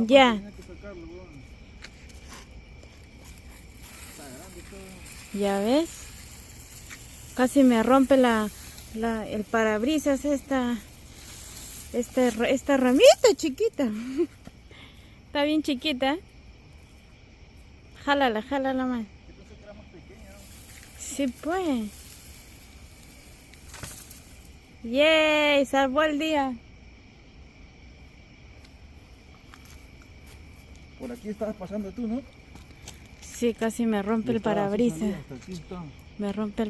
Ya. Tenía que sacarlo, weón. Está grande todo. ¿Ya ves? Casi me rompe el parabrisas esta ramita chiquita. Está bien chiquita. Jálala más. Yo pensé que era más pequeña, ¿no? Sí, pues. ¡Yay! Salvó el día. Por aquí estabas pasando tú, ¿no? Sí, casi me rompe Y el estaba así parabrisas. salida, hasta aquí está. Me rompe el